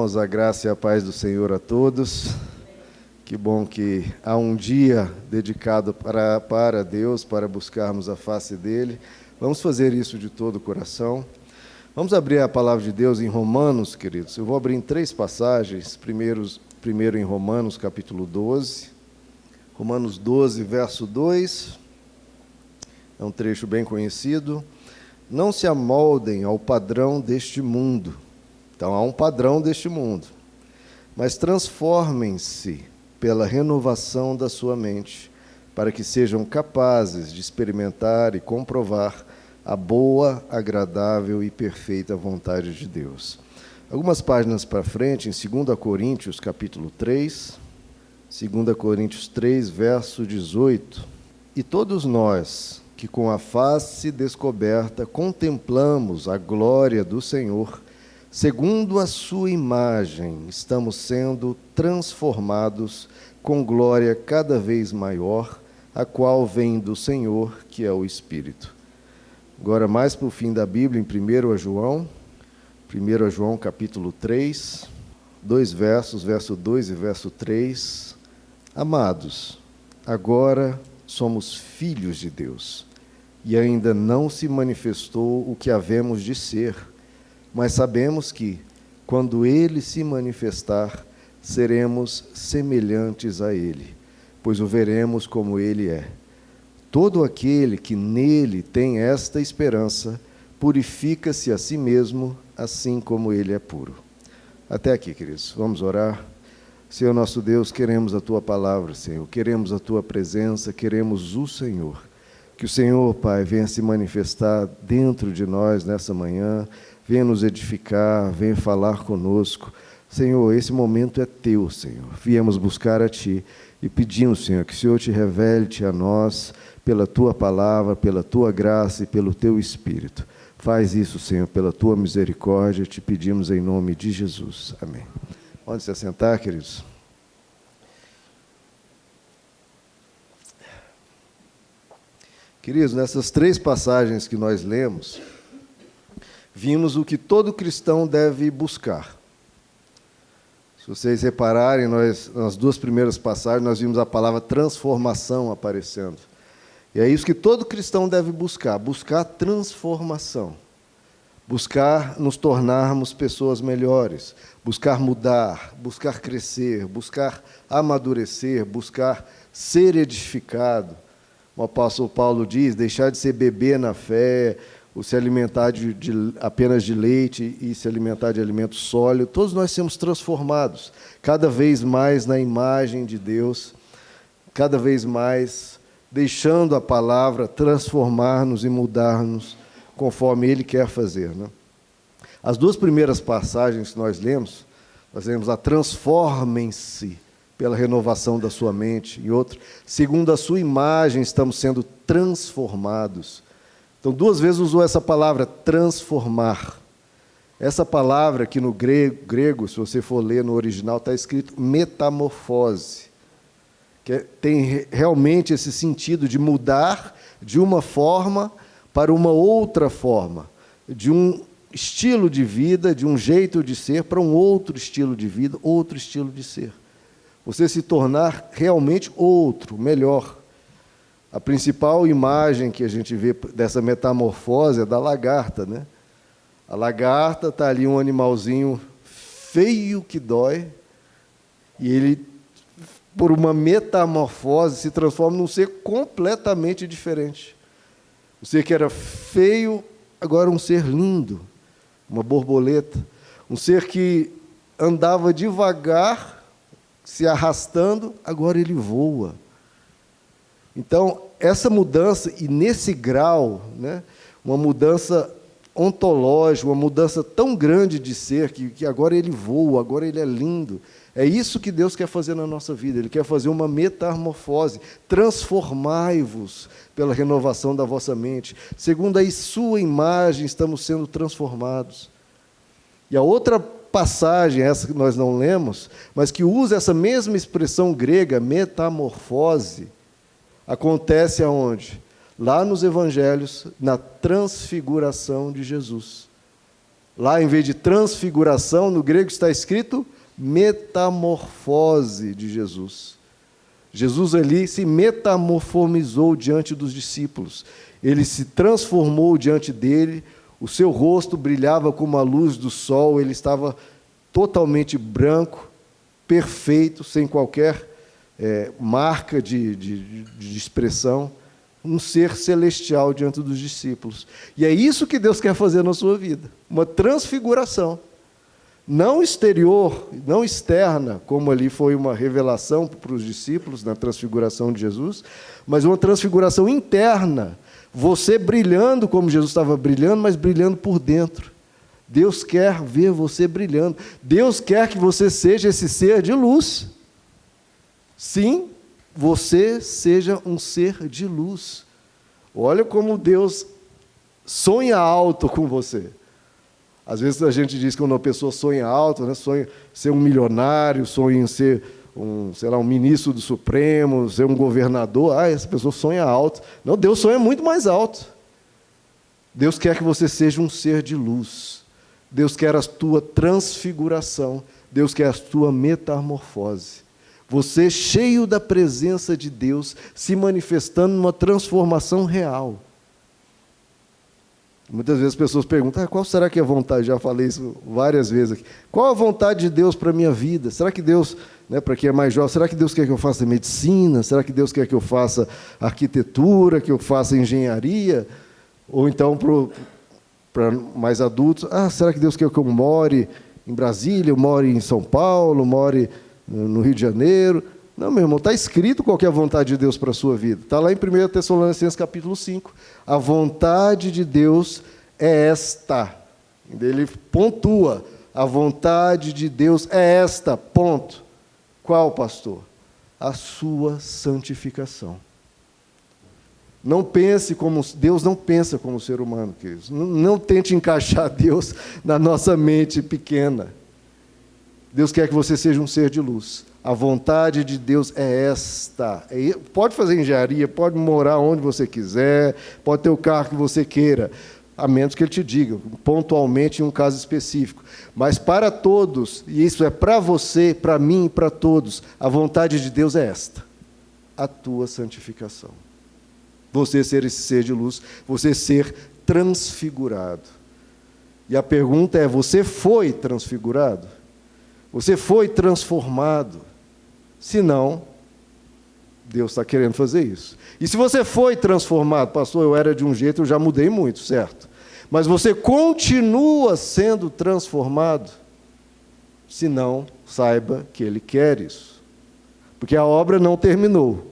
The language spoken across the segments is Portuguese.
Irmãos, a graça e a paz do Senhor a todos. Que bom que há um dia dedicado para Deus, para buscarmos a face dEle. Vamos fazer isso de todo o coração. Vamos abrir a palavra de Deus em Romanos, queridos. Eu vou abrir em 3 passagens. Primeiro em Romanos, capítulo 12. Romanos 12, verso 2. É um trecho bem conhecido. Não se amoldem ao padrão deste mundo. Então, há um padrão deste mundo. Mas transformem-se pela renovação da sua mente, para que sejam capazes de experimentar e comprovar a boa, agradável e perfeita vontade de Deus. Algumas páginas para frente, em 2 Coríntios, capítulo 3, 2 Coríntios 3, verso 18. E todos nós, que com a face descoberta contemplamos a glória do Senhor, segundo a sua imagem, estamos sendo transformados com glória cada vez maior, a qual vem do Senhor, que é o Espírito. Agora, mais para o fim da Bíblia, em 1 João capítulo 3, 2 versos, verso 2 e verso 3. Amados, agora somos filhos de Deus, e ainda não se manifestou o que havemos de ser, mas sabemos que, quando Ele se manifestar, seremos semelhantes a Ele, pois o veremos como Ele é. Todo aquele que nele tem esta esperança, purifica-se a si mesmo, assim como Ele é puro. Até aqui, queridos. Vamos orar. Senhor nosso Deus, queremos a Tua palavra, Senhor. Queremos a Tua presença, queremos o Senhor. Que o Senhor, Pai, venha se manifestar dentro de nós nessa manhã, venha nos edificar, venha falar conosco. Senhor, esse momento é Teu, Senhor. Viemos buscar a Ti e pedimos, Senhor, que o Senhor te revele-te a nós pela Tua palavra, pela Tua graça e pelo Teu Espírito. Faz isso, Senhor, pela Tua misericórdia, te pedimos em nome de Jesus. Amém. Pode se assentar, queridos. Queridos, nessas 3 passagens que nós lemos, vimos o que todo cristão deve buscar. Se vocês repararem, nas 2 primeiras passagens, nós vimos a palavra transformação aparecendo. E é isso que todo cristão deve buscar transformação. Buscar nos tornarmos pessoas melhores, buscar mudar, buscar crescer, buscar amadurecer, buscar ser edificado. O apóstolo Paulo diz, deixar de ser bebê na fé, ou se alimentar apenas de leite e se alimentar de alimento sólido. Todos nós somos transformados, cada vez mais na imagem de Deus, cada vez mais deixando a palavra transformar-nos e mudar-nos conforme Ele quer fazer, né? As 2 primeiras passagens que nós lemos a transformem-se pela renovação da sua mente. E outra, segundo a sua imagem, estamos sendo transformados. Então, 2 vezes usou essa palavra, transformar. Essa palavra aqui no grego, se você for ler no original, está escrito metamorfose, que tem realmente esse sentido de mudar de uma forma para uma outra forma, de um estilo de vida, de um jeito de ser, para um outro estilo de vida, outro estilo de ser. Você se tornar realmente outro, melhor. A principal imagem que a gente vê dessa metamorfose é da lagarta, né? A lagarta está ali, um animalzinho feio que dói, e ele, por uma metamorfose, se transforma num ser completamente diferente. O ser que era feio, agora um ser lindo, uma borboleta. Um ser que andava devagar, se arrastando, agora ele voa. Então, essa mudança, e nesse grau, né, uma mudança ontológica, uma mudança tão grande de ser, que agora ele voa, agora ele é lindo. É isso que Deus quer fazer na nossa vida. Ele quer fazer uma metamorfose. Transformai-vos pela renovação da vossa mente. Segundo a sua imagem, estamos sendo transformados. E a outra passagem, essa que nós não lemos, mas que usa essa mesma expressão grega, metamorfose, acontece aonde? Lá nos evangelhos, na transfiguração de Jesus. Lá, em vez de transfiguração, no grego está escrito metamorfose de Jesus. Jesus ali se metamorfomizou diante dos discípulos. Ele se transformou diante dele, o seu rosto brilhava como a luz do sol, ele estava totalmente branco, perfeito, sem qualquer marca de expressão, um ser celestial diante dos discípulos. E é isso que Deus quer fazer na sua vida, uma transfiguração. Não exterior, não externa, como ali foi uma revelação para os discípulos na transfiguração de Jesus, mas uma transfiguração interna, você brilhando como Jesus estava brilhando, mas brilhando por dentro. Deus quer ver você brilhando. Deus quer que você seja esse ser de luz. Sim, você seja um ser de luz. Olha como Deus sonha alto com você. Às vezes a gente diz que quando uma pessoa sonha alto, né, sonha ser um milionário, sonha em ser um ministro do Supremo, ser um governador. Essa pessoa sonha alto. Não, Deus sonha muito mais alto. Deus quer que você seja um ser de luz. Deus quer a tua transfiguração. Deus quer a tua metamorfose. Você cheio da presença de Deus, se manifestando numa transformação real. Muitas vezes as pessoas perguntam, qual será que é a vontade? Já falei isso várias vezes aqui. Qual a vontade de Deus para a minha vida? Será que Deus, para quem é mais jovem, será que Deus quer que eu faça medicina? Será que Deus quer que eu faça arquitetura, que eu faça engenharia? Ou então, para mais adultos, será que Deus quer que eu more em Brasília, eu more em São Paulo, more no Rio de Janeiro? Não, meu irmão, está escrito qual que é a vontade de Deus para a sua vida. Está lá em 1 Tessalonicenses capítulo 5. A vontade de Deus é esta. Ele pontua. A vontade de Deus é esta, ponto. Qual, pastor? A sua santificação. Não pense como... Deus não pensa como o ser humano, queridos. Não tente encaixar Deus na nossa mente pequena. Deus quer que você seja um ser de luz. A vontade de Deus é esta. Pode fazer engenharia, pode morar onde você quiser, pode ter o carro que você queira, a menos que Ele te diga, pontualmente em um caso específico. Mas para todos, e isso é para você, para mim e para todos, a vontade de Deus é esta: a tua santificação. Você ser esse ser de luz, você ser transfigurado. E a pergunta é, você foi transfigurado? Você foi transformado? Se não, Deus está querendo fazer isso. E se você foi transformado, pastor, eu era de um jeito, eu já mudei muito, certo? Mas você continua sendo transformado? Se não, saiba que Ele quer isso. Porque a obra não terminou.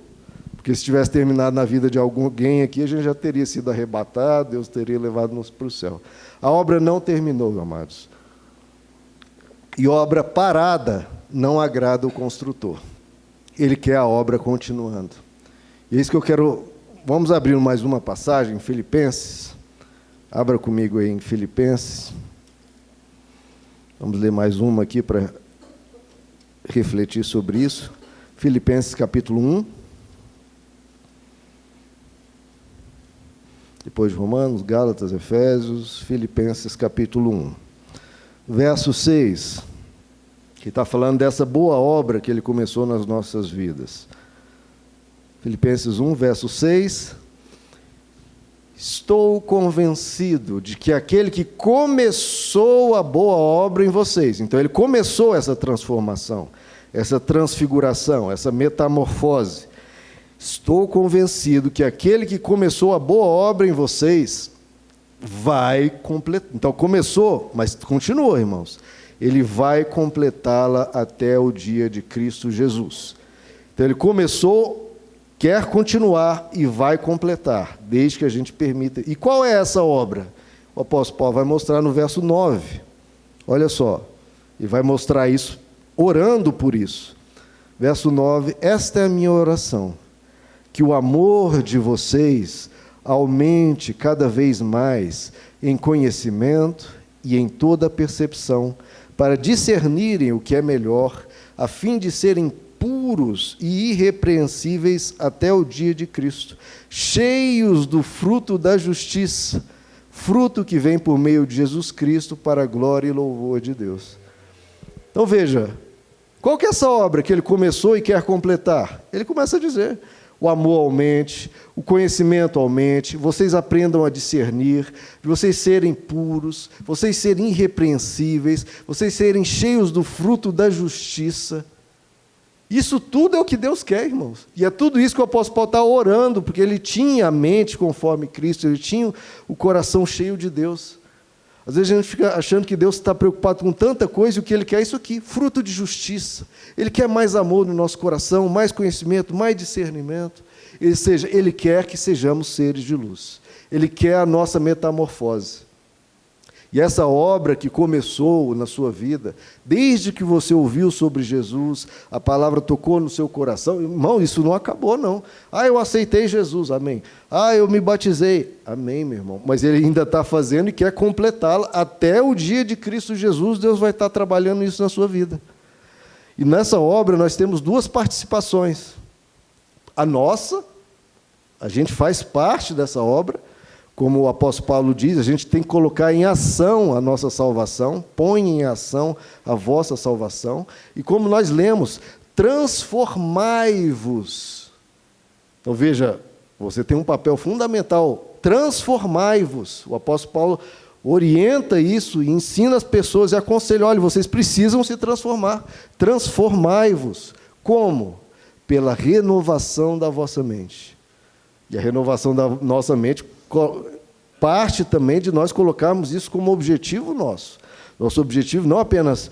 Porque se tivesse terminado na vida de alguém aqui, a gente já teria sido arrebatado, Deus teria levado-nos para o céu. A obra não terminou, amados. E obra parada não agrada o construtor. Ele quer a obra continuando. E é isso que eu quero... Vamos abrir mais uma passagem em Filipenses. Abra comigo aí em Filipenses. Vamos ler mais uma aqui para refletir sobre isso. Filipenses capítulo 1. Depois de Romanos, Gálatas, Efésios, Filipenses capítulo 1. Verso 6, que está falando dessa boa obra que Ele começou nas nossas vidas. Filipenses 1, verso 6. Estou convencido de que aquele que começou a boa obra em vocês, então Ele começou essa transformação, essa transfiguração, essa metamorfose. Estou convencido que aquele que começou a boa obra em vocês vai completar. Então começou, mas continua, irmãos. Ele vai completá-la até o dia de Cristo Jesus. Então ele começou, quer continuar e vai completar, desde que a gente permita. E qual é essa obra? O apóstolo Paulo vai mostrar no verso 9. Olha só, e vai mostrar isso, orando por isso. Verso 9, esta é a minha oração, que o amor de vocês aumente cada vez mais em conhecimento e em toda percepção, para discernirem o que é melhor, a fim de serem puros e irrepreensíveis até o dia de Cristo, cheios do fruto da justiça, fruto que vem por meio de Jesus Cristo para a glória e louvor de Deus. Então veja, qual que é essa obra que ele começou e quer completar? Ele começa a dizer: o amor aumente, o conhecimento aumente, vocês aprendam a discernir, vocês serem puros, vocês serem irrepreensíveis, vocês serem cheios do fruto da justiça. Isso tudo é o que Deus quer, irmãos. E é tudo isso que o apóstolo Paulo está orando, porque ele tinha a mente conforme Cristo, ele tinha o coração cheio de Deus. Às vezes a gente fica achando que Deus está preocupado com tanta coisa e o que Ele quer é isso aqui, fruto de justiça. Ele quer mais amor no nosso coração, mais conhecimento, mais discernimento. Ou seja, Ele quer que sejamos seres de luz. Ele quer a nossa metamorfose. E essa obra que começou na sua vida, desde que você ouviu sobre Jesus, a palavra tocou no seu coração, irmão, isso não acabou, não. Eu aceitei Jesus, amém. Eu me batizei, amém, meu irmão. Mas ele ainda está fazendo e quer completá-la. Até o dia de Cristo Jesus, Deus vai estar trabalhando isso na sua vida. E nessa obra nós temos duas participações. A nossa, a gente faz parte dessa obra. Como o apóstolo Paulo diz, a gente tem que colocar em ação a nossa salvação, põe em ação a vossa salvação. E como nós lemos, transformai-vos. Então veja, você tem um papel fundamental, transformai-vos. O apóstolo Paulo orienta isso e ensina as pessoas e aconselha: olha, vocês precisam se transformar, transformai-vos. Como? Pela renovação da vossa mente. E a renovação da nossa mente parte também de nós colocarmos isso como objetivo nosso. Nosso objetivo não apenas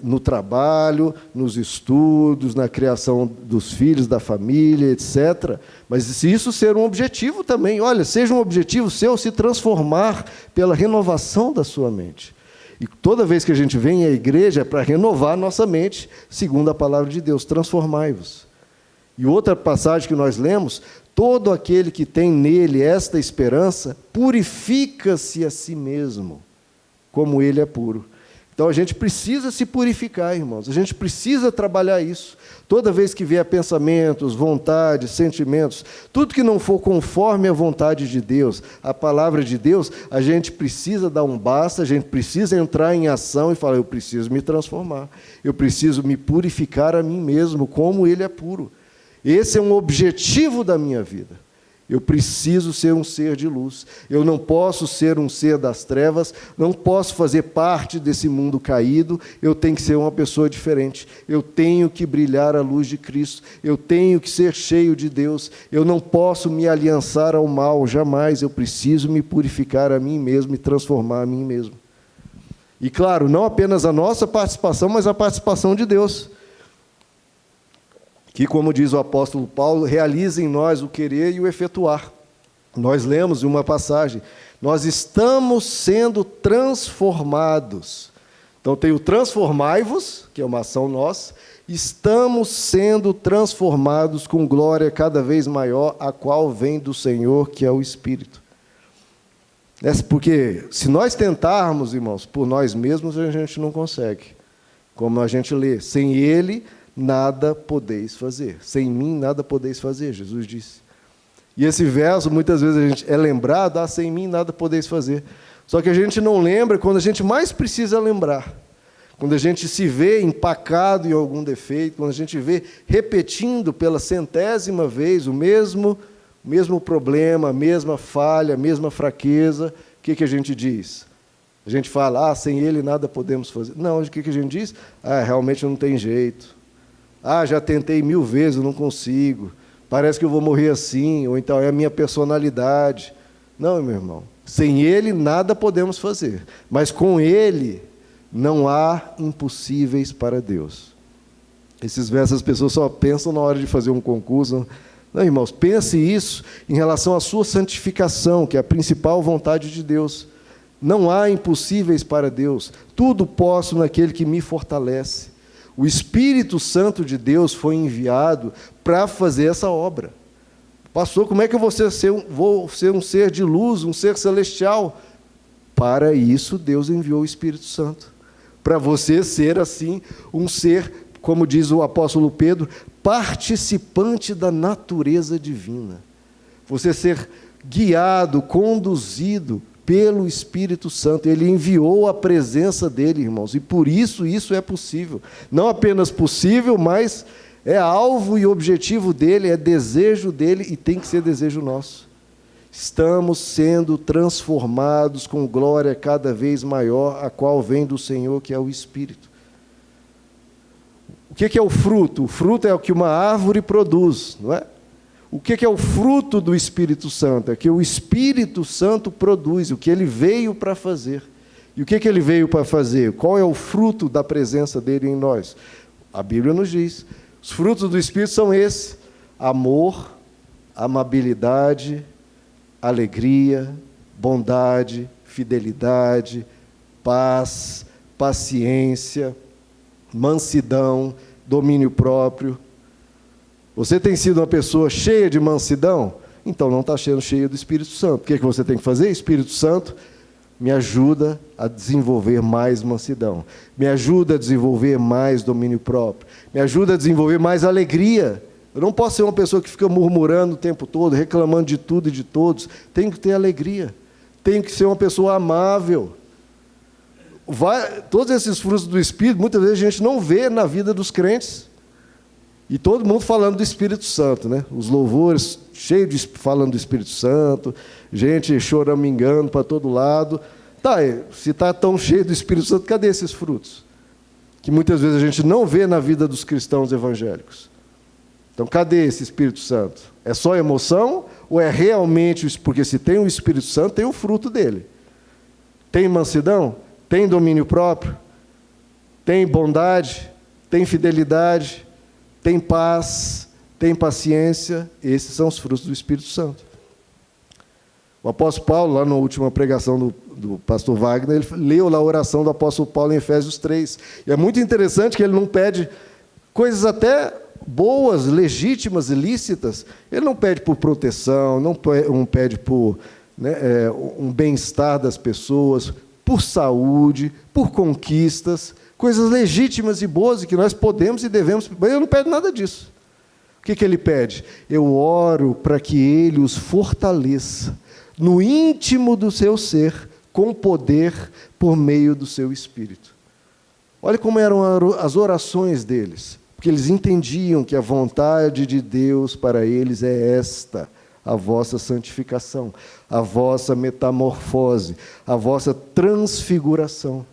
no trabalho, nos estudos, na criação dos filhos, da família, etc. Mas se isso ser um objetivo também, olha, seja um objetivo seu se transformar pela renovação da sua mente. E toda vez que a gente vem à igreja é para renovar a nossa mente, segundo a palavra de Deus, transformai-vos. E outra passagem que nós lemos: todo aquele que tem nele esta esperança, purifica-se a si mesmo, como ele é puro. Então a gente precisa se purificar, irmãos, a gente precisa trabalhar isso. Toda vez que vier pensamentos, vontades, sentimentos, tudo que não for conforme a vontade de Deus, a palavra de Deus, a gente precisa dar um basta, a gente precisa entrar em ação e falar: eu preciso me transformar, eu preciso me purificar a mim mesmo, como ele é puro. Esse é um objetivo da minha vida. Eu preciso ser um ser de luz. Eu não posso ser um ser das trevas, não posso fazer parte desse mundo caído, eu tenho que ser uma pessoa diferente. Eu tenho que brilhar a luz de Cristo, eu tenho que ser cheio de Deus, eu não posso me aliançar ao mal, jamais. Eu preciso me purificar a mim mesmo e transformar a mim mesmo. E claro, não apenas a nossa participação, mas a participação de Deus. Que, como diz o apóstolo Paulo, realiza em nós o querer e o efetuar. Nós lemos em uma passagem: nós estamos sendo transformados. Então tem o transformai-vos, que é uma ação nossa, estamos sendo transformados com glória cada vez maior, a qual vem do Senhor, que é o Espírito. Porque se nós tentarmos, irmãos, por nós mesmos, a gente não consegue. Como a gente lê: sem Ele nada podeis fazer. Sem mim nada podeis fazer, Jesus disse. E esse verso, muitas vezes a gente é lembrado: sem mim nada podeis fazer. Só que a gente não lembra quando a gente mais precisa lembrar. Quando a gente se vê empacado em algum defeito, quando a gente vê repetindo pela centésima vez o mesmo problema, a mesma falha, a mesma fraqueza, o que a gente diz? A gente fala: sem Ele nada podemos fazer. Não, o que a gente diz? Realmente não tem jeito. Já tentei 1000 vezes, eu não consigo. Parece que eu vou morrer assim, ou então é a minha personalidade. Não, meu irmão. Sem Ele nada podemos fazer. Mas com Ele não há impossíveis para Deus. Esses versos as pessoas só pensam na hora de fazer um concurso. Não, irmãos, pense isso em relação à sua santificação, que é a principal vontade de Deus. Não há impossíveis para Deus. Tudo posso naquele que me fortalece. O Espírito Santo de Deus foi enviado para fazer essa obra. Pastor, como é que eu vou ser um ser de luz, um ser celestial? Para isso Deus enviou o Espírito Santo. Para você ser assim, um ser, como diz o apóstolo Pedro, participante da natureza divina. Você ser guiado, conduzido pelo Espírito Santo. Ele enviou a presença dele, irmãos, e por isso é possível. Não apenas possível, mas é alvo e objetivo dele, é desejo dele e tem que ser desejo nosso. Estamos sendo transformados com glória cada vez maior, a qual vem do Senhor, que é o Espírito. O que é o fruto? O fruto é o que uma árvore produz, não é? O que é o fruto do Espírito Santo? É que o Espírito Santo produz, o que ele veio para fazer. E o que ele veio para fazer? Qual é o fruto da presença dele em nós? A Bíblia nos diz. Os frutos do Espírito são esses: amor, amabilidade, alegria, bondade, fidelidade, paz, paciência, mansidão, domínio próprio. Você tem sido uma pessoa cheia de mansidão? Então não está sendo cheia do Espírito Santo. O que você tem que fazer? Espírito Santo, me ajuda a desenvolver mais mansidão. Me ajuda a desenvolver mais domínio próprio. Me ajuda a desenvolver mais alegria. Eu não posso ser uma pessoa que fica murmurando o tempo todo, reclamando de tudo e de todos. Tenho que ter alegria. Tenho que ser uma pessoa amável. Todos esses frutos do Espírito, muitas vezes a gente não vê na vida dos crentes. E todo mundo falando do Espírito Santo, né? Os louvores cheios falando do Espírito Santo, gente choramingando para todo lado. Se está tão cheio do Espírito Santo, cadê esses frutos? Que muitas vezes a gente não vê na vida dos cristãos evangélicos. Então, cadê esse Espírito Santo? É só emoção ou é realmente, porque se tem o Espírito Santo, tem o fruto dele? Tem mansidão? Tem domínio próprio? Tem bondade? Tem fidelidade? Tem paz? Tem paciência? Esses são os frutos do Espírito Santo. O apóstolo Paulo, lá na última pregação do pastor Wagner, ele leu lá a oração do apóstolo Paulo em Efésios 3. E é muito interessante que ele não pede coisas até boas, legítimas, lícitas. Ele não pede por proteção, não pede por um bem-estar das pessoas, por saúde, por conquistas, coisas legítimas e boas e que nós podemos e devemos, mas ele não pede nada disso. O que ele pede? Eu oro para que ele os fortaleça no íntimo do seu ser, com poder por meio do seu Espírito. Olha como eram as orações deles, porque eles entendiam que a vontade de Deus para eles é esta: a vossa santificação, a vossa metamorfose, a vossa transfiguração.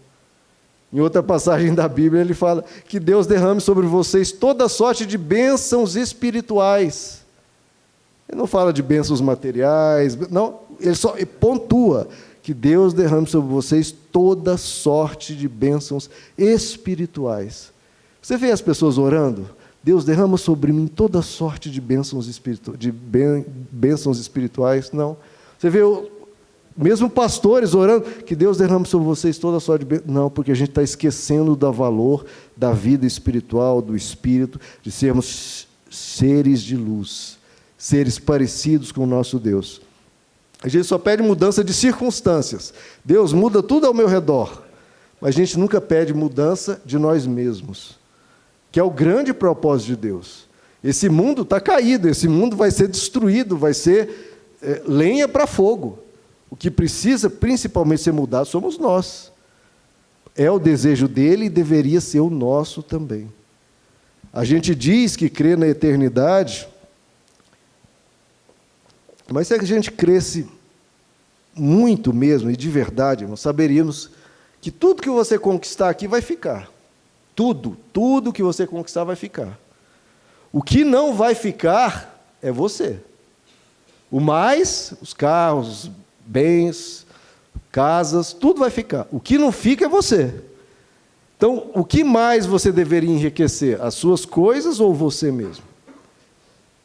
Em outra passagem da Bíblia, ele fala que Deus derrame sobre vocês toda sorte de bênçãos espirituais. Ele não fala de bênçãos materiais, não, ele só pontua que Deus derrame sobre vocês toda sorte de bênçãos espirituais. Você vê as pessoas orando? Deus derrama sobre mim toda sorte de bênçãos espirituais? Não. Você vê mesmo pastores orando, que Deus derrame sobre vocês toda sorte de bênçãos? Não, porque a gente está esquecendo do valor da vida espiritual, do Espírito, de sermos seres de luz, seres parecidos com o nosso Deus. A gente só pede mudança de circunstâncias. Deus muda tudo ao meu redor, mas a gente nunca pede mudança de nós mesmos, que é o grande propósito de Deus. Esse mundo está caído, esse mundo vai ser destruído, vai ser lenha para fogo. O que precisa principalmente ser mudado somos nós. É o desejo dele e deveria ser o nosso também. A gente diz que crê na eternidade, mas se a gente cresce muito mesmo, e de verdade, nós saberíamos que tudo que você conquistar aqui vai ficar. Tudo que você conquistar vai ficar. O que não vai ficar é você. O mais, os carros, bens, casas, tudo vai ficar. O que não fica é você. Então, o que mais você deveria enriquecer? As suas coisas ou você mesmo?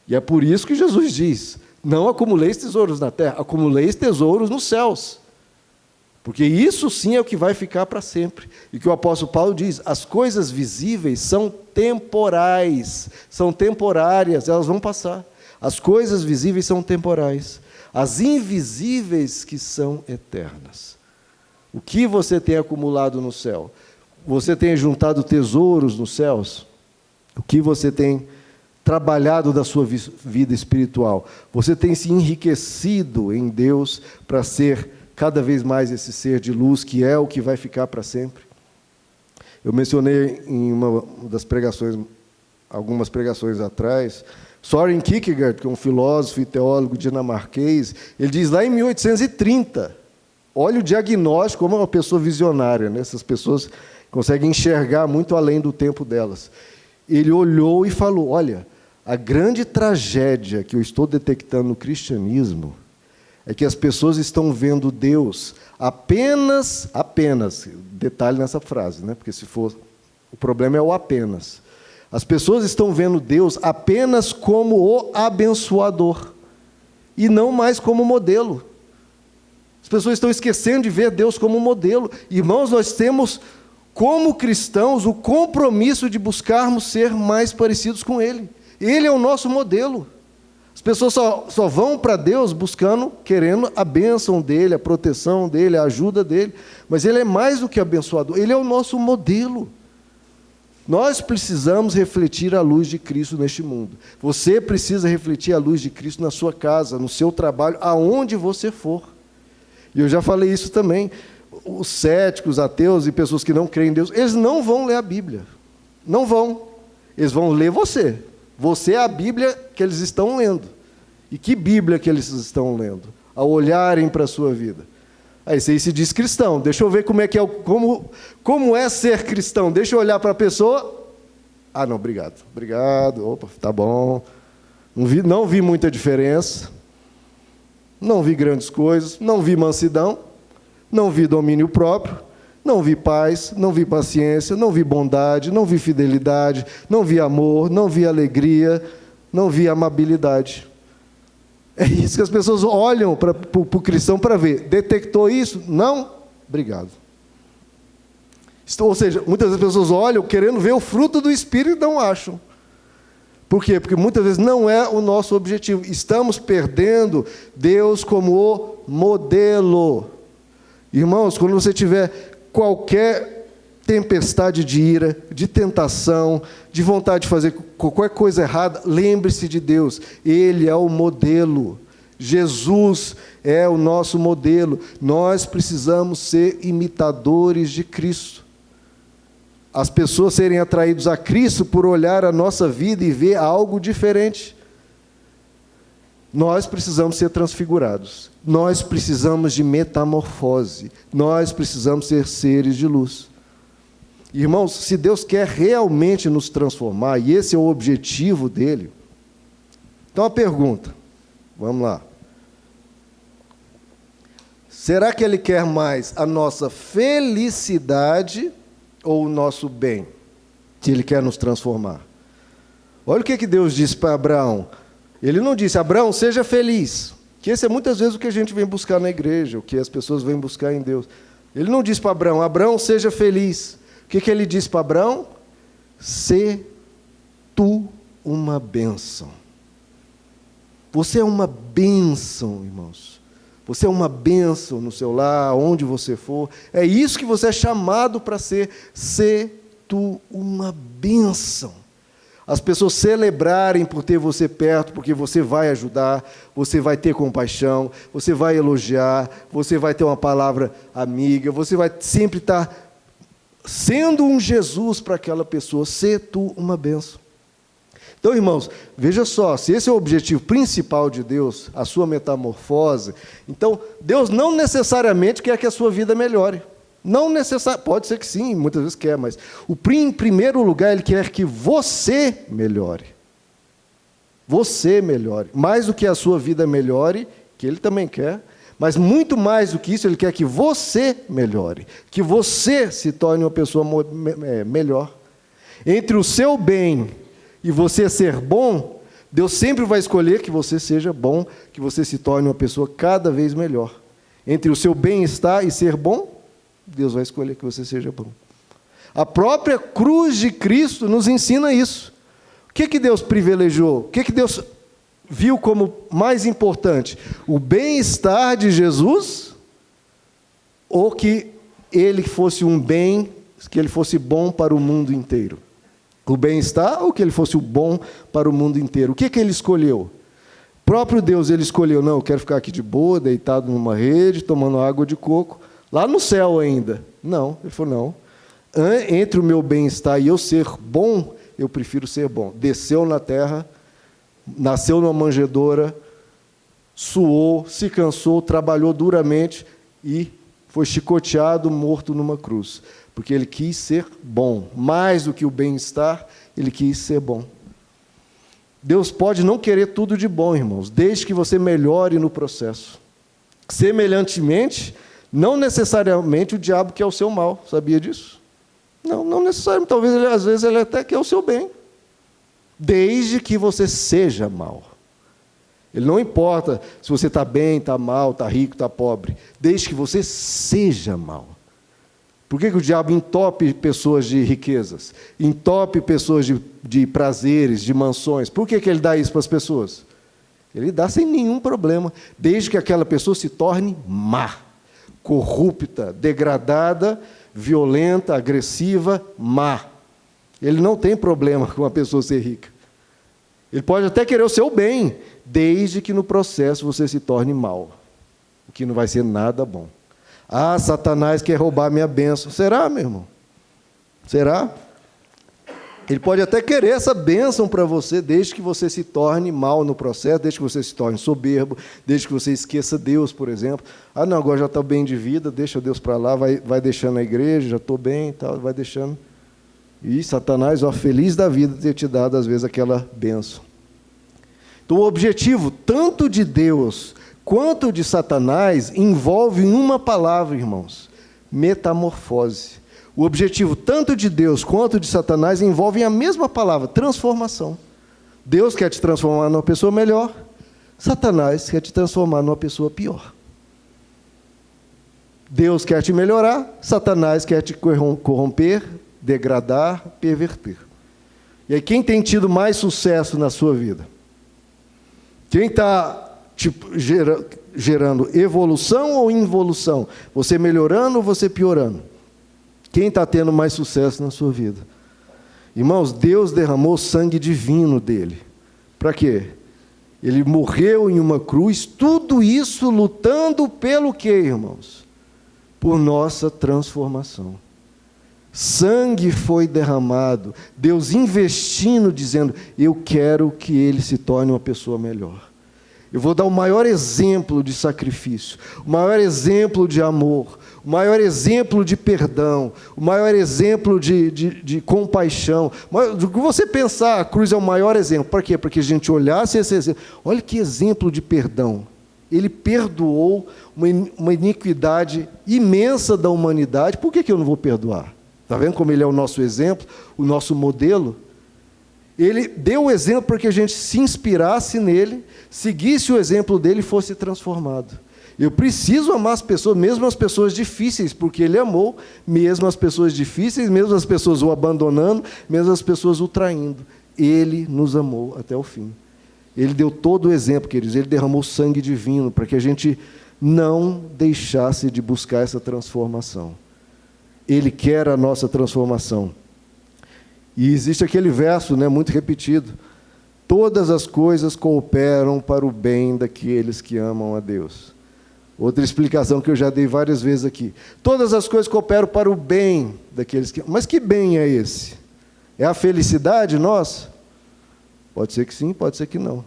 E é por isso que Jesus diz: não acumuleis tesouros na terra, acumuleis tesouros nos céus. Porque isso sim é o que vai ficar para sempre. E que o apóstolo Paulo diz: as coisas visíveis são temporais, são temporárias, elas vão passar. As coisas visíveis são temporais. As invisíveis que são eternas. O que você tem acumulado no céu? Você tem juntado tesouros nos céus? O que você tem trabalhado da sua vida espiritual? Você tem se enriquecido em Deus para ser cada vez mais esse ser de luz, que é o que vai ficar para sempre. Eu mencionei em uma das pregações, algumas pregações atrás, Søren Kierkegaard, que é um filósofo e teólogo dinamarquês, ele diz lá em 1830, olha o diagnóstico, como é uma pessoa visionária, né? Essas pessoas conseguem enxergar muito além do tempo delas. Ele olhou e falou, olha, a grande tragédia que eu estou detectando no cristianismo é que as pessoas estão vendo Deus apenas, detalhe nessa frase, né? Porque se for, o problema é o apenas. As pessoas estão vendo Deus apenas como o abençoador e não mais como modelo. As pessoas estão esquecendo de ver Deus como modelo. Irmãos, nós temos, como cristãos, o compromisso de buscarmos ser mais parecidos com Ele. Ele é o nosso modelo. As pessoas só vão para Deus buscando, querendo a bênção dEle, a proteção dEle, a ajuda dEle. Mas Ele é mais do que abençoador, Ele é o nosso modelo. Nós precisamos refletir a luz de Cristo neste mundo. Você precisa refletir a luz de Cristo na sua casa, no seu trabalho, aonde você for. E eu já falei isso também. Os céticos, ateus e pessoas que não creem em Deus, eles não vão ler a Bíblia. Não vão. Eles vão ler você. Você é a Bíblia que eles estão lendo. E que Bíblia que eles estão lendo? Ao olharem para a sua vida. Aí você se diz cristão. Deixa eu ver como é que é, como é ser cristão. Deixa eu olhar para a pessoa. Ah, não, obrigado. Obrigado. Opa, tá bom. Não vi muita diferença. Não vi grandes coisas. Não vi mansidão. Não vi domínio próprio. Não vi paz, não vi paciência, não vi bondade, não vi fidelidade, não vi amor, não vi alegria, não vi amabilidade. É isso que as pessoas olham para o cristão para ver. Detectou isso? Não? Obrigado. Ou seja, muitas vezes as pessoas olham querendo ver o fruto do Espírito e não acham. Por quê? Porque muitas vezes não é o nosso objetivo. Estamos perdendo Deus como o modelo. Irmãos, quando você tiver qualquer tempestade de ira, de tentação, de vontade de fazer qualquer coisa errada, lembre-se de Deus. Ele é o modelo. Jesus é o nosso modelo. Nós precisamos ser imitadores de Cristo. As pessoas serem atraídas a Cristo por olhar a nossa vida e ver algo diferente. Nós precisamos ser transfigurados. Nós precisamos de metamorfose. Nós precisamos ser seres de luz. Irmãos, se Deus quer realmente nos transformar, e esse é o objetivo dele, então a pergunta, vamos lá. Será que Ele quer mais a nossa felicidade ou o nosso bem? Que Ele quer nos transformar. Olha o que Deus disse para Abraão. Ele não disse, Abraão, seja feliz. Que esse é muitas vezes o que a gente vem buscar na igreja, o que as pessoas vêm buscar em Deus. Ele não disse para Abraão, Abraão, seja feliz. O que ele disse para Abraão? Sê tu uma bênção. Você é uma bênção, irmãos. Você é uma bênção no seu lar, onde você for. É isso que você é chamado para ser. Sê tu uma bênção. As pessoas celebrarem por ter você perto, porque você vai ajudar, você vai ter compaixão, você vai elogiar, você vai ter uma palavra amiga, você vai sempre estar sendo um Jesus para aquela pessoa, ser tu uma bênção. Então, irmãos, veja só, se esse é o objetivo principal de Deus, a sua metamorfose, então Deus não necessariamente quer que a sua vida melhore. Não necessariamente, pode ser que sim, muitas vezes quer, mas em primeiro lugar Ele quer que você melhore. Você melhore. Mais do que a sua vida melhore, que Ele também quer, mas muito mais do que isso, Ele quer que você melhore. Que você se torne uma pessoa melhor. Entre o seu bem e você ser bom, Deus sempre vai escolher que você seja bom, que você se torne uma pessoa cada vez melhor. Entre o seu bem-estar e ser bom, Deus vai escolher que você seja bom. A própria cruz de Cristo nos ensina isso. O que Deus privilegiou? O que Deus viu como mais importante? O bem-estar de Jesus? Ou que Ele fosse um bem, que Ele fosse bom para o mundo inteiro? O bem-estar ou que Ele fosse o bom para o mundo inteiro? O que Ele escolheu? Próprio Deus, ele escolheu, não, eu quero ficar aqui de boa, deitado numa rede, tomando água de coco, lá no céu ainda. Não, ele falou, não, entre o meu bem-estar e eu ser bom, eu prefiro ser bom. Desceu na terra, nasceu numa manjedoura, suou, se cansou, trabalhou duramente e foi chicoteado, morto numa cruz. Porque ele quis ser bom. Mais do que o bem-estar, ele quis ser bom. Deus pode não querer tudo de bom, irmãos, desde que você melhore no processo. Semelhantemente, não necessariamente o diabo quer o seu mal. Sabia disso? Não necessariamente. Talvez, às vezes, ele até quer o seu bem. Desde que você seja mal. Ele não importa se você está bem, está mal, está rico, está pobre. Desde que você seja mal. Por que o diabo entope pessoas de riquezas? Entope pessoas de prazeres, de mansões? Por que ele dá isso para as pessoas? Ele dá sem nenhum problema, desde que aquela pessoa se torne má, corrupta, degradada, violenta, agressiva, má. Ele não tem problema com a pessoa ser rica. Ele pode até querer o seu bem, desde que no processo você se torne mal, o que não vai ser nada bom. Ah, Satanás quer roubar minha bênção. Será, meu irmão? Será? Ele pode até querer essa bênção para você, desde que você se torne mal no processo, desde que você se torne soberbo, desde que você esqueça Deus, por exemplo. Ah, não, agora já estou bem de vida, deixa Deus para lá, vai deixando a igreja, já estou bem e tal, vai deixando. E Satanás, feliz da vida de ter te dado, às vezes, aquela bênção. Então, o objetivo, tanto de Deus quanto de Satanás, envolve uma palavra, irmãos: metamorfose. O objetivo, tanto de Deus quanto de Satanás, envolvem a mesma palavra: transformação. Deus quer te transformar numa pessoa melhor, Satanás quer te transformar numa pessoa pior. Deus quer te melhorar, Satanás quer te corromper, degradar, perverter. E aí, quem tem tido mais sucesso na sua vida? Quem está gerando evolução ou involução? Você melhorando ou você piorando? Quem está tendo mais sucesso na sua vida? Irmãos, Deus derramou sangue divino dele. Para quê? Ele morreu em uma cruz, tudo isso lutando pelo quê, irmãos? Por nossa transformação. Sangue foi derramado, Deus investindo, dizendo: eu quero que ele se torne uma pessoa melhor. Eu vou dar o maior exemplo de sacrifício, o maior exemplo de amor, o maior exemplo de perdão, o maior exemplo de compaixão. O que você pensar, a cruz é o maior exemplo. Para quê? Para que a gente olhasse esse exemplo. Olha que exemplo de perdão. Ele perdoou uma iniquidade imensa da humanidade. Por que eu não vou perdoar? Está vendo como ele é o nosso exemplo, o nosso modelo? Ele deu o exemplo para que a gente se inspirasse nele, seguisse o exemplo dele e fosse transformado. Eu preciso amar as pessoas, mesmo as pessoas difíceis, porque ele amou, mesmo as pessoas difíceis, mesmo as pessoas o abandonando, mesmo as pessoas o traindo. Ele nos amou até o fim. Ele deu todo o exemplo, queridos. Ele derramou sangue divino para que a gente não deixasse de buscar essa transformação. Ele quer a nossa transformação. E existe aquele verso, muito repetido: todas as coisas cooperam para o bem daqueles que amam a Deus. Outra explicação que eu já dei várias vezes aqui: todas as coisas cooperam para o bem daqueles que... Mas que bem é esse? É a felicidade nossa? Pode ser que sim, pode ser que não.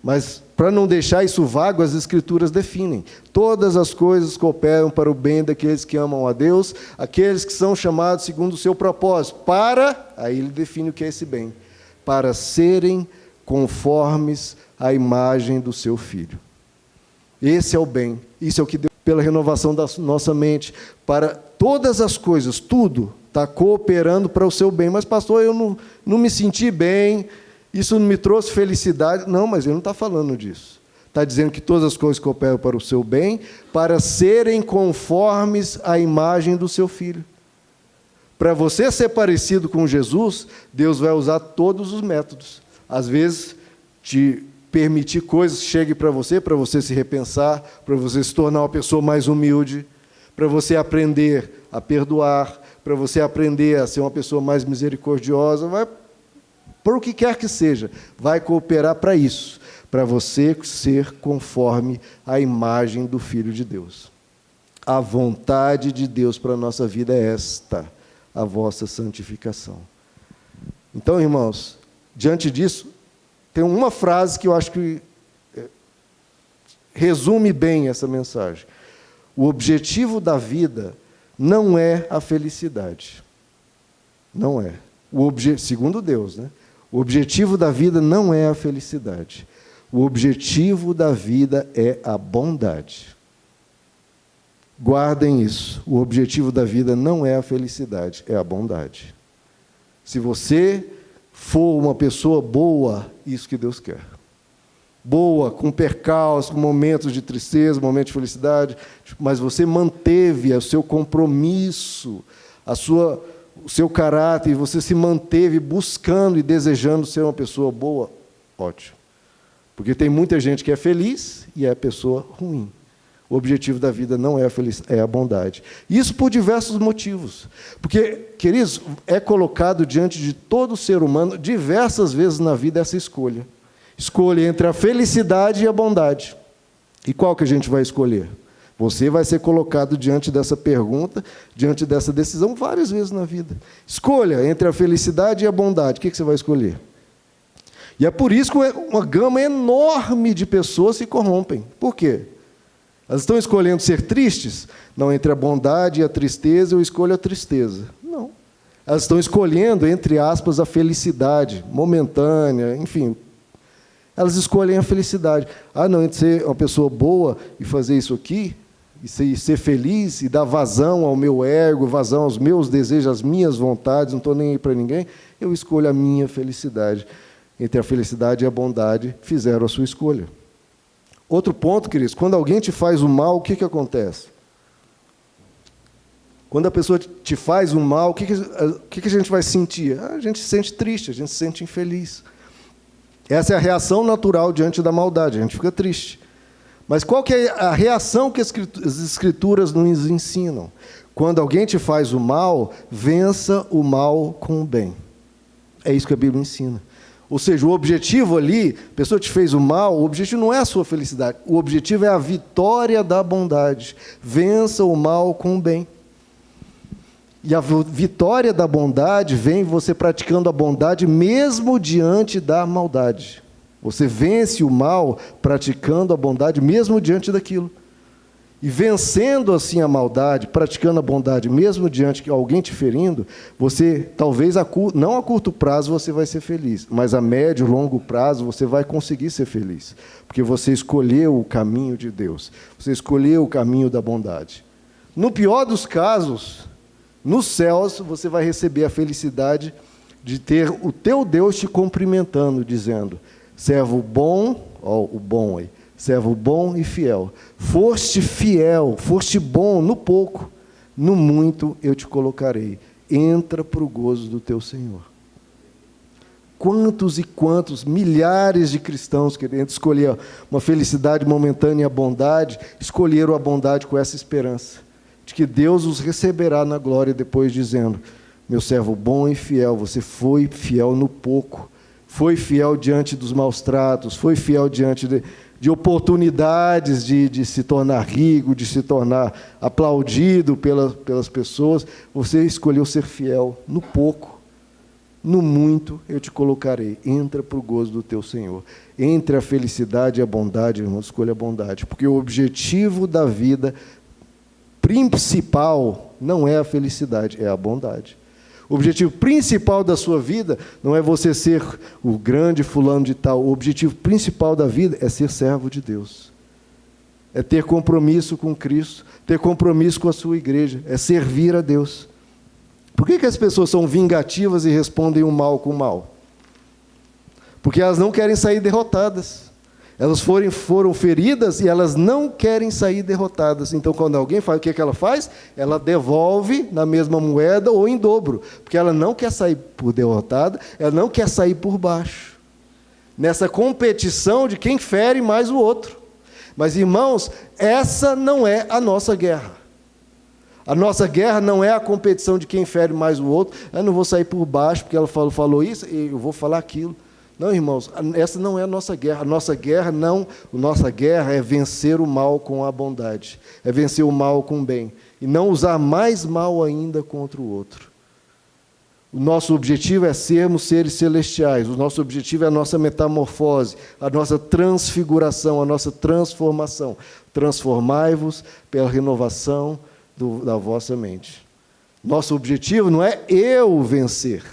Mas, para não deixar isso vago, as Escrituras definem: todas as coisas cooperam para o bem daqueles que amam a Deus, aqueles que são chamados segundo o seu propósito, aí ele define o que é esse bem: para serem conformes à imagem do seu Filho. Esse é o bem, isso é o que Deus, pela renovação da nossa mente, para todas as coisas, tudo está cooperando para o seu bem. Mas, pastor, eu não me senti bem, isso não me trouxe felicidade. Não, mas ele não está falando disso. Está dizendo que todas as coisas cooperam para o seu bem, para serem conformes à imagem do seu Filho. Para você ser parecido com Jesus, Deus vai usar todos os métodos. Às vezes, te permitir coisas que cheguem para você se repensar, para você se tornar uma pessoa mais humilde, para você aprender a perdoar, para você aprender a ser uma pessoa mais misericordiosa. Vai, por o que quer que seja, vai cooperar para isso, para você ser conforme a imagem do Filho de Deus. A vontade de Deus para a nossa vida é esta, a vossa santificação. Então, irmãos, diante disso, tem uma frase que eu acho que resume bem essa mensagem. O objetivo da vida não é a felicidade. Não é. Segundo Deus, né? O objetivo da vida não é a felicidade. O objetivo da vida é a bondade. Guardem isso. O objetivo da vida não é a felicidade, é a bondade. Se você for uma pessoa boa, isso que Deus quer. Boa, com percalços, com momentos de tristeza, momentos de felicidade, mas você manteve o seu compromisso, o seu caráter, e você se manteve buscando e desejando ser uma pessoa boa, ótimo. Porque tem muita gente que é feliz e é pessoa ruim. O objetivo da vida não é é a bondade. Isso por diversos motivos. Porque, queridos, é colocado diante de todo ser humano, diversas vezes na vida, essa escolha. Escolha entre a felicidade e a bondade. E qual que a gente vai escolher? Você vai ser colocado diante dessa pergunta, diante dessa decisão, várias vezes na vida. Escolha entre a felicidade e a bondade. O que você vai escolher? E é por isso que uma gama enorme de pessoas se corrompem. Por quê? Elas estão escolhendo ser tristes? Não, entre a bondade e a tristeza, eu escolho a tristeza. Não. Elas estão escolhendo, entre aspas, a felicidade momentânea, enfim. Elas escolhem a felicidade. Ah, não, entre ser uma pessoa boa e fazer isso aqui, e ser feliz, e dar vazão ao meu ego, vazão aos meus desejos, às minhas vontades, não estou nem aí para ninguém, eu escolho a minha felicidade. Entre a felicidade e a bondade, fizeram a sua escolha. Outro ponto, queridos, quando alguém te faz o mal, o que acontece? Quando a pessoa te faz o mal, o que a gente vai sentir? A gente se sente triste, a gente se sente infeliz. Essa é a reação natural diante da maldade, a gente fica triste. Mas qual que é a reação que as Escrituras nos ensinam? Quando alguém te faz o mal, vença o mal com o bem. É isso que a Bíblia ensina. Ou seja, o objetivo ali, a pessoa te fez o mal, o objetivo não é a sua felicidade, o objetivo é a vitória da bondade. Vença o mal com o bem. E a vitória da bondade vem você praticando a bondade mesmo diante da maldade. Você vence o mal praticando a bondade mesmo diante daquilo. E vencendo assim a maldade, praticando a bondade mesmo diante de alguém te ferindo, você talvez, não a curto prazo você vai ser feliz, mas a médio e longo prazo você vai conseguir ser feliz. Porque você escolheu o caminho de Deus. Você escolheu o caminho da bondade. No pior dos casos, nos céus, você vai receber a felicidade de ter o teu Deus te cumprimentando, dizendo: servo bom, ó, o bom aí, servo bom e fiel. Foste fiel, foste bom no pouco, no muito eu te colocarei. Entra para o gozo do teu Senhor. Quantos e quantos, milhares de cristãos querendo escolher uma felicidade momentânea e a bondade, escolheram a bondade com essa esperança, de que Deus os receberá na glória depois, dizendo: meu servo bom e fiel, você foi fiel no pouco, foi fiel diante dos maus tratos, foi fiel diante de oportunidades de se tornar rico, de se tornar aplaudido pelas pessoas. Você escolheu ser fiel no pouco, no muito eu te colocarei. Entra para o gozo do teu Senhor. Entre a felicidade e a bondade, irmão, escolha a bondade, porque o objetivo da vida principal não é a felicidade, é a bondade. O objetivo principal da sua vida não é você ser o grande fulano de tal. O objetivo principal da vida é ser servo de Deus. É ter compromisso com Cristo, ter compromisso com a sua igreja, é servir a Deus. Por que as pessoas são vingativas e respondem o mal com o mal? Porque elas não querem sair derrotadas. Elas foram feridas e elas não querem sair derrotadas. Então, quando alguém faz, o que ela faz? Ela devolve na mesma moeda ou em dobro. Porque ela não quer sair por derrotada, ela não quer sair por baixo. Nessa competição de quem fere mais o outro. Mas, irmãos, essa não é a nossa guerra. A nossa guerra não é a competição de quem fere mais o outro. Eu não vou sair por baixo porque ela falou isso e eu vou falar aquilo. Não, irmãos, essa não é a nossa guerra. A nossa guerra é vencer o mal com a bondade. É vencer o mal com o bem. E não usar mais mal ainda contra o outro. O nosso objetivo é sermos seres celestiais. O nosso objetivo é a nossa metamorfose, a nossa transfiguração, a nossa transformação. Transformai-vos pela renovação da vossa mente. Nosso objetivo não é eu vencer.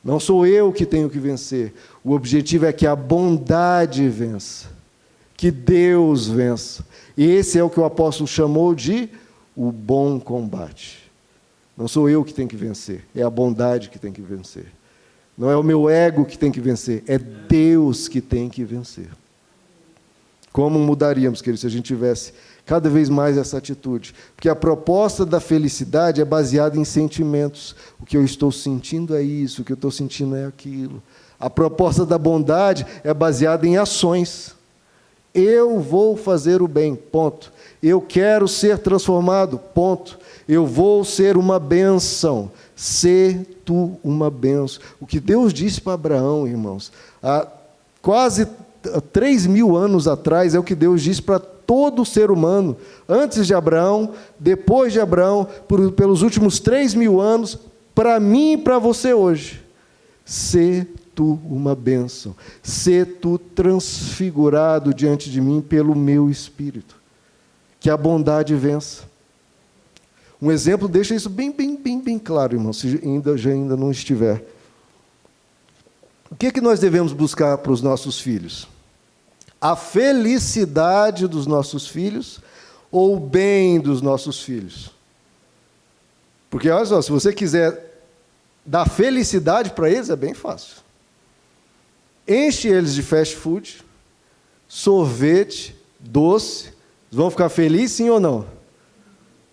Não sou eu que tenho que vencer. O objetivo é que a bondade vença. Que Deus vença. E esse é o que o apóstolo chamou de o bom combate. Não sou eu que tenho que vencer. É a bondade que tem que vencer. Não é o meu ego que tem que vencer. É Deus que tem que vencer. Como mudaríamos, queridos, se a gente tivesse cada vez mais essa atitude? Porque a proposta da felicidade é baseada em sentimentos. O que eu estou sentindo é isso, o que eu estou sentindo é aquilo. A proposta da bondade é baseada em ações. Eu vou fazer o bem, ponto. Eu quero ser transformado, ponto. Eu vou ser uma bênção. Sê tu uma bênção. O que Deus disse para Abraão, irmãos, há quase 3.000 anos atrás, é o que Deus disse para todo ser humano, antes de Abraão, depois de Abraão, pelos últimos 3.000 anos, para mim e para você hoje. Sê tu uma bênção. Sê tu transfigurado diante de mim pelo meu Espírito. Que a bondade vença. Um exemplo deixa isso bem claro, irmão, se ainda não estiver. O que é que nós devemos buscar para os nossos filhos? A felicidade dos nossos filhos ou o bem dos nossos filhos? Porque, olha só, se você quiser dar felicidade para eles, é bem fácil. Enche eles de fast food, sorvete, doce. Eles vão ficar felizes, sim ou não?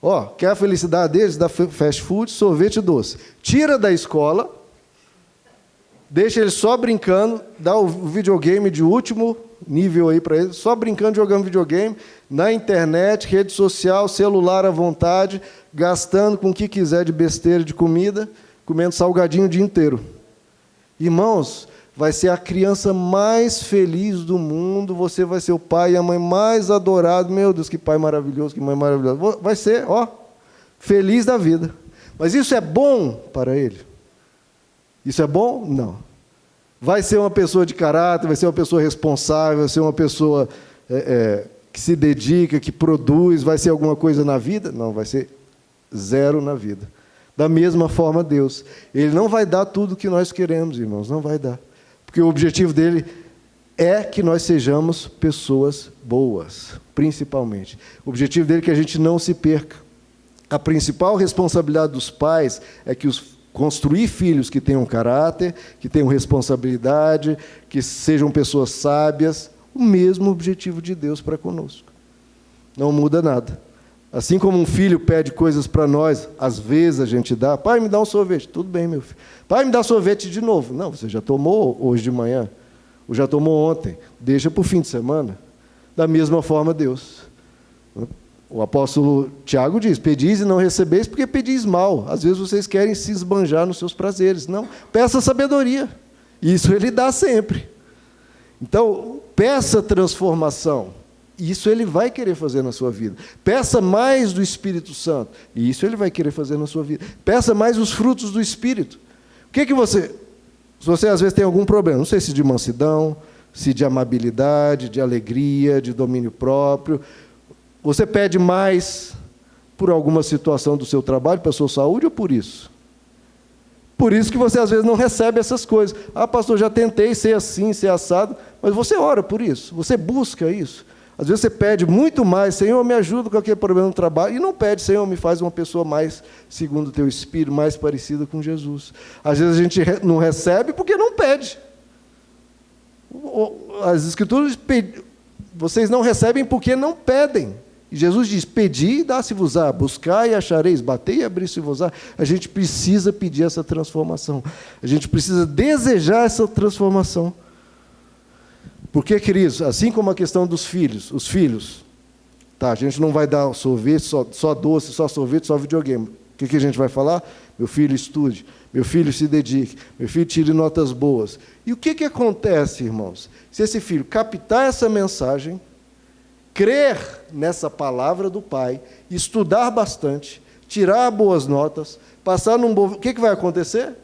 Ó, quer a felicidade deles? Dá fast food, sorvete e doce. Tira da escola, deixa eles só brincando, dá o videogame de último nível aí para eles, só brincando, jogando videogame, na internet, rede social, celular à vontade, gastando com o que quiser de besteira, de comida, comendo salgadinho o dia inteiro. Irmãos, vai ser a criança mais feliz do mundo, você vai ser o pai e a mãe mais adorados. Meu Deus, que pai maravilhoso, que mãe maravilhosa. Vai ser, ó, feliz da vida. Mas isso é bom para ele? Isso é bom? Não. Vai ser uma pessoa de caráter, vai ser uma pessoa responsável, vai ser uma pessoa que se dedica, que produz, vai ser alguma coisa na vida? Não, vai ser zero na vida. Da mesma forma, Deus. Ele não vai dar tudo o que nós queremos, irmãos, não vai dar. Porque o objetivo dele é que nós sejamos pessoas boas, principalmente. O objetivo dele é que a gente não se perca. A principal responsabilidade dos pais é que construir filhos que tenham caráter, que tenham responsabilidade, que sejam pessoas sábias, o mesmo objetivo de Deus para conosco. Não muda nada. Assim como um filho pede coisas para nós, às vezes a gente dá, pai, me dá um sorvete. Tudo bem, meu filho. Pai, me dá sorvete de novo. Não, você já tomou hoje de manhã, ou já tomou ontem. Deixa para o fim de semana. Da mesma forma, Deus. O apóstolo Tiago diz, pedis e não recebeis porque pedis mal. Às vezes vocês querem se esbanjar nos seus prazeres. Não, peça sabedoria. Isso ele dá sempre. Então, peça transformação. Isso ele vai querer fazer na sua vida. Peça mais do Espírito Santo. E isso ele vai querer fazer na sua vida. Peça mais os frutos do Espírito. O que você... Se você às vezes tem algum problema, não sei se de mansidão, se de amabilidade, de alegria, de domínio próprio, você pede mais por alguma situação do seu trabalho, para a sua saúde, ou por isso? Por isso que você às vezes não recebe essas coisas. Ah, pastor, já tentei ser assim, ser assado, mas você ora por isso, você busca isso. Às vezes você pede muito mais, Senhor, me ajuda com aquele problema no trabalho, e não pede, Senhor, me faz uma pessoa mais, segundo o teu Espírito, mais parecida com Jesus. Às vezes a gente não recebe porque não pede. As Escrituras, vocês não recebem porque não pedem. E Jesus diz, pedi e dá-se-vos-á, buscai e achareis, batei e abri-se-vos-á. A gente precisa pedir essa transformação. A gente precisa desejar essa transformação. Porque, queridos, assim como a questão dos filhos, os filhos, tá, a gente não vai dar sorvete, só doce, só sorvete, só videogame. O que a gente vai falar? meu filho estude, meu filho se dedique, meu filho tire notas boas. E o que acontece, irmãos? Se esse filho captar essa mensagem, crer nessa palavra do pai, estudar bastante, tirar boas notas, passar num bom... O que vai acontecer?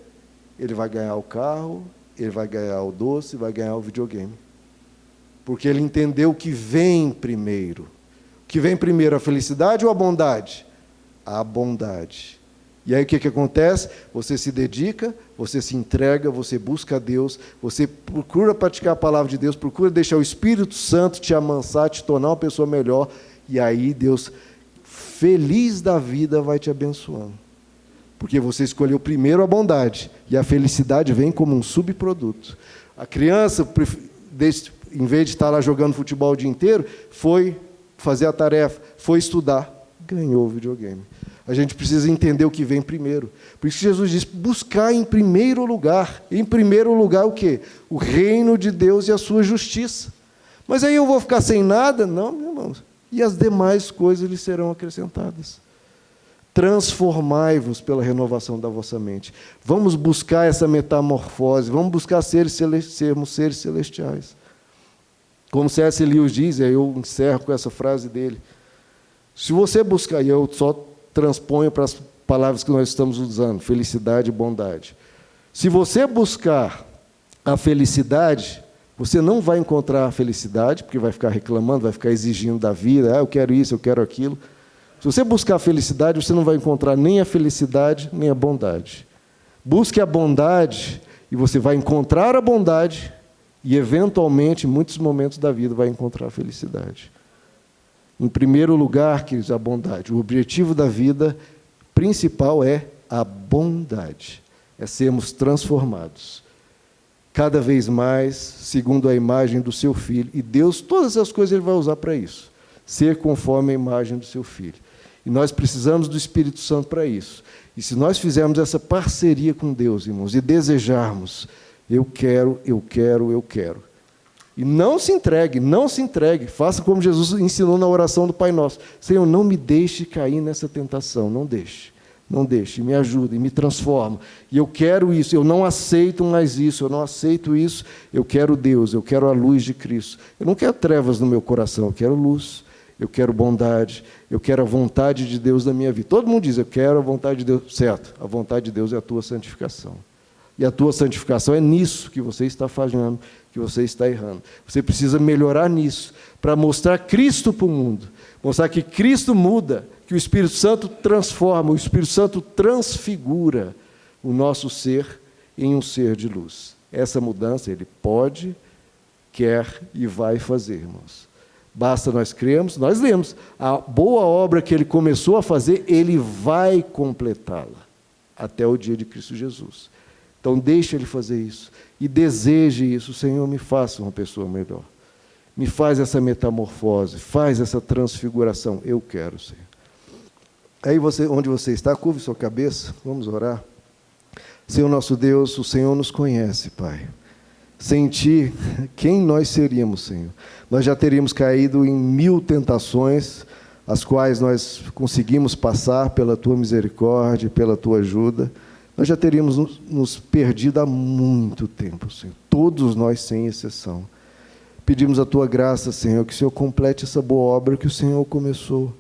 Ele vai ganhar o carro, ele vai ganhar o doce, vai ganhar o videogame. Porque ele entendeu o que vem primeiro. O que vem primeiro, a felicidade ou a bondade? A bondade. E aí o que acontece? Você se dedica, você se entrega, você busca a Deus, você procura praticar a palavra de Deus, procura deixar o Espírito Santo te amansar, te tornar uma pessoa melhor, e aí Deus, feliz da vida, vai te abençoando. Porque você escolheu primeiro a bondade, e a felicidade vem como um subproduto. A criança, em vez de estar lá jogando futebol o dia inteiro, foi fazer a tarefa, foi estudar, ganhou o videogame. A gente precisa entender o que vem primeiro. Por isso que Jesus diz, buscar em primeiro lugar. Em primeiro lugar o quê? O reino de Deus e a sua justiça. Mas aí eu vou ficar sem nada? Não, meus irmãos. E as demais coisas lhes serão acrescentadas. Transformai-vos pela renovação da vossa mente. Vamos buscar essa metamorfose, vamos buscar sermos seres celestiais. Como C.S. Lewis diz, e aí eu encerro com essa frase dele, se você buscar, e eu só transponho para as palavras que nós estamos usando, felicidade e bondade. Se você buscar a felicidade, você não vai encontrar a felicidade, porque vai ficar reclamando, vai ficar exigindo da vida, eu quero isso, eu quero aquilo. Se você buscar a felicidade, você não vai encontrar nem a felicidade, nem a bondade. Busque a bondade, e você vai encontrar a bondade, e, eventualmente, em muitos momentos da vida, vai encontrar a felicidade. Em primeiro lugar, queridos, a bondade. O objetivo da vida principal é a bondade. É sermos transformados. Cada vez mais, segundo a imagem do seu Filho. E Deus, todas as coisas Ele vai usar para isso. Ser conforme a imagem do seu Filho. E nós precisamos do Espírito Santo para isso. E se nós fizermos essa parceria com Deus, irmãos, e desejarmos, eu quero, eu quero, eu quero. E não se entregue, não se entregue. Faça como Jesus ensinou na oração do Pai Nosso. Senhor, não me deixe cair nessa tentação, não deixe. Não deixe, me ajude, me transforma. E eu quero isso, eu não aceito mais isso, eu não aceito isso. Eu quero Deus, eu quero a luz de Cristo. Eu não quero trevas no meu coração, eu quero luz. Eu quero bondade, eu quero a vontade de Deus na minha vida. Todo mundo diz, eu quero a vontade de Deus. Certo, a vontade de Deus é a tua santificação. E a tua santificação é nisso que você está fazendo, que você está errando. Você precisa melhorar nisso, para mostrar Cristo para o mundo. Mostrar que Cristo muda, que o Espírito Santo transforma, o Espírito Santo transfigura o nosso ser em um ser de luz. Essa mudança Ele pode, quer e vai fazer, irmãos. Basta nós crermos, nós lemos. A boa obra que Ele começou a fazer, Ele vai completá-la até o dia de Cristo Jesus. Então, deixe Ele fazer isso. E deseje isso. Senhor, me faça uma pessoa melhor. Me faz essa metamorfose, faz essa transfiguração. Eu quero, Senhor. Aí, onde você está, curve sua cabeça. Vamos orar. Senhor nosso Deus, o Senhor nos conhece, Pai. Sem Ti, quem nós seríamos, Senhor? Nós já teríamos caído em 1000 tentações, as quais nós conseguimos passar pela Tua misericórdia, pela Tua ajuda. Nós já teríamos nos perdido há muito tempo, Senhor. Todos nós, sem exceção. Pedimos a Tua graça, Senhor, que o Senhor complete essa boa obra que o Senhor começou.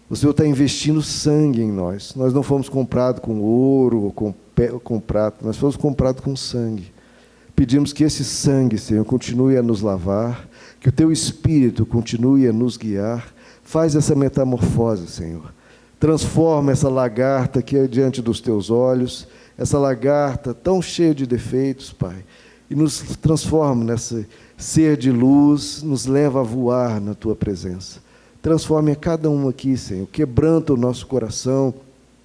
O Senhor está investindo sangue em nós. Nós não fomos comprados com ouro ou com prata, nós fomos comprados com sangue. Pedimos que esse sangue, Senhor, continue a nos lavar, que o Teu Espírito continue a nos guiar. Faz essa metamorfose, Senhor. Transforma essa lagarta que é diante dos Teus olhos, essa lagarta tão cheia de defeitos, Pai, e nos transforma nesse ser de luz, nos leva a voar na Tua presença. Transforme a cada um aqui, Senhor, quebranta o nosso coração,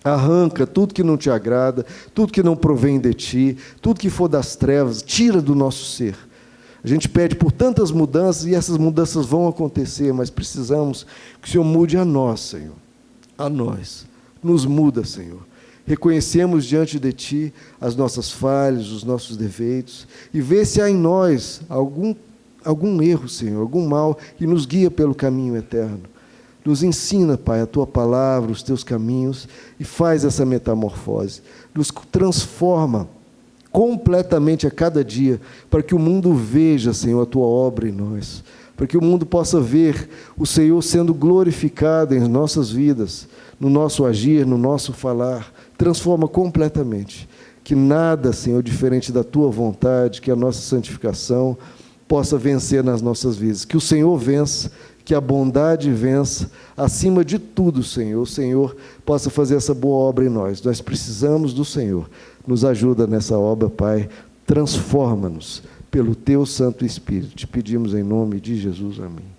arranca tudo que não Te agrada, tudo que não provém de Ti, tudo que for das trevas, tira do nosso ser. A gente pede por tantas mudanças e essas mudanças vão acontecer, mas precisamos que o Senhor mude a nós, Senhor. A nós. Nos muda, Senhor. Reconhecemos diante de Ti as nossas falhas, os nossos defeitos, e vê se há em nós algum erro, Senhor, algum mal, e nos guia pelo caminho eterno. Nos ensina, Pai, a Tua palavra, os Teus caminhos, e faz essa metamorfose. Nos transforma completamente a cada dia, para que o mundo veja, Senhor, a Tua obra em nós, para que o mundo possa ver o Senhor sendo glorificado em nossas vidas, no nosso agir, no nosso falar. Transforma completamente. Que nada, Senhor, diferente da Tua vontade, que a nossa santificação possa vencer nas nossas vidas. Que o Senhor vença, que a bondade vença, acima de tudo, Senhor, o Senhor possa fazer essa boa obra em nós. Nós precisamos do Senhor. Nos ajuda nessa obra, Pai. Transforma-nos pelo Teu Santo Espírito. Te pedimos em nome de Jesus. Amém.